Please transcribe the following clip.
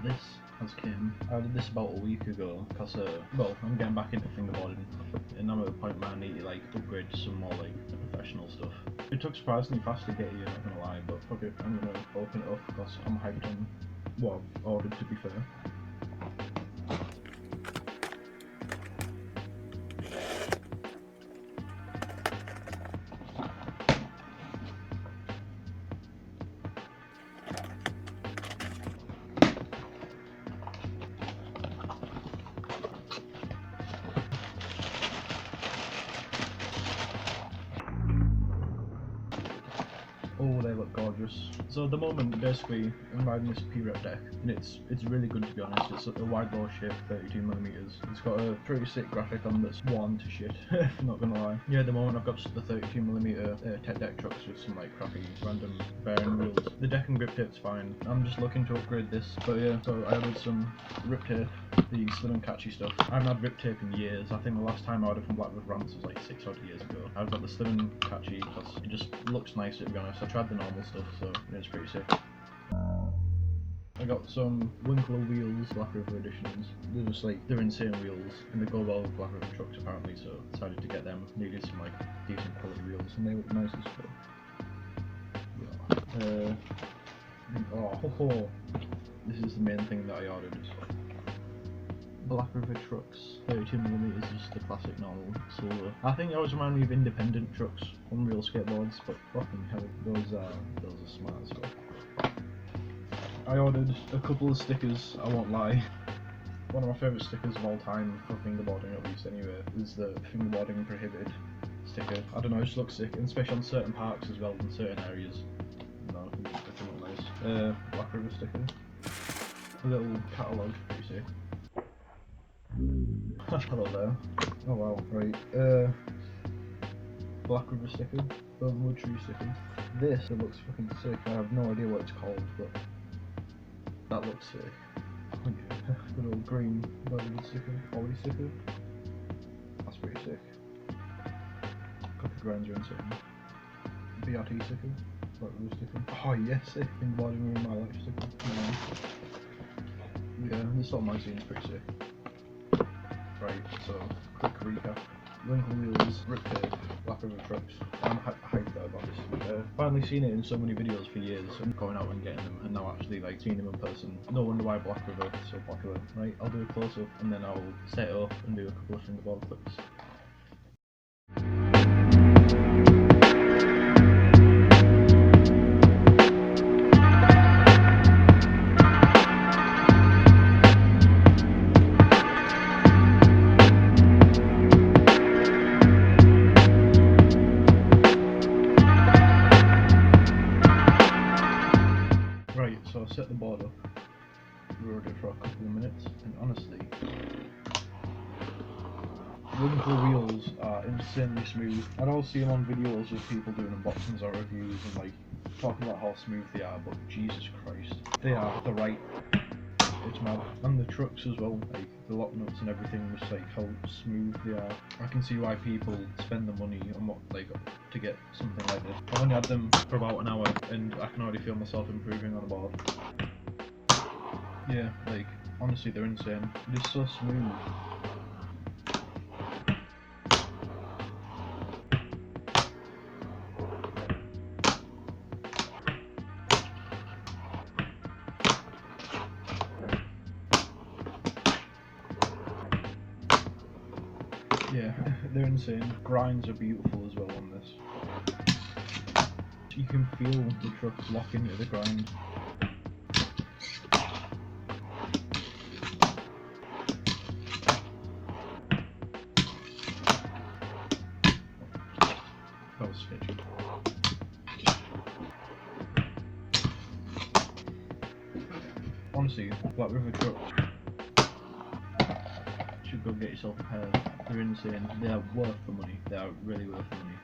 this has came. I did this about a week ago because, well, I'm getting back into fingerboarding and I'm at a point where I need to like upgrade to some more like professional stuff. It took surprisingly fast to get here, not gonna lie, but fuck it, I'm gonna open it up because I'm hyped on what I've ordered, to be fair. Oh, they look gorgeous. So at the moment, basically, I'm riding this P-Rep deck, and it's really good, to be honest. It's a wide bore shape, 32mm. It's got a pretty sick graphic on that's worn to shit, if I'm not gonna lie. Yeah, at the moment I've got just the 32mm tech deck trucks with some like crappy random bearing wheels. The deck and grip tape's fine. I'm just looking to upgrade this. But yeah, so I ordered some rip tape, the slim and catchy stuff. I haven't had rip tape in years. I think the last time I ordered from Blackriver-Ramps was like 6 odd years ago. I've got the slim and catchy because it just looks nicer, to be honest. I tried the normal stuff, so it's pretty sick. I got some Winkler wheels, Blackriver editions. They're just like, they're insane wheels, and they go well with Blackriver trucks apparently, so decided to get them. Needed some like decent quality wheels, and they look nice as fuck. Yeah. Oh, this is the main thing that I ordered. Blackriver trucks, 32mm, just the classic normal silver. I think it always remind me of independent trucks on real skateboards, but fucking hell, those are smart as well. I ordered a couple of stickers, I won't lie. One of my favourite stickers of all time, for fingerboarding at least anyway, is the fingerboarding prohibited sticker. I don't know, it just looks sick, and especially on certain parks as well, in certain areas. No, it can look nice. Blackriver sticker. A little catalogue, pretty sick. Hello there. Oh wow, right. Blackriver sticker, Wood Tree sticker. This, it looks fucking sick. I have no idea what it's called, but that looks sick. Okay. Good old green velvet sticker, Ollie sticker. That's pretty sick. Cookie grinder insane. BRT sticker, Blackriver sticker. Oh yes, sick. Fingerboarding in my life sticker. Yeah, this sort of magazine's pretty sick. Right, so quick recap. Winkler wheels, rip tape, Blackriver trucks. I'm hyped out about this. Finally seen it in so many videos for years, and going out and getting them, and now actually like seeing them in person. No wonder why Blackriver is so popular. Right, I'll do a close up, and then I'll set it up and do a couple of fingerboard clips. So I set the board up, rode it for a couple of minutes, and honestly, Winkler wheels are insanely smooth. I don't see them on videos of people doing unboxings or reviews and like talking about how smooth they are, but Jesus Christ, they are the right. It's mad. And the trucks as well, like the lock nuts and everything, just like how smooth they are. I can see why people spend the money on what like to get something like this. I've only had them for about an hour and I can already feel myself improving on the board. Yeah, like honestly they're insane. They're so smooth. Yeah, they're insane. Grinds are beautiful as well on this. You can feel the truck lock into the grind. That was sketchy. Honestly, Blackriver trucks. Should go get yourself a pair. They're insane. They are worth the money. They are really worth the money.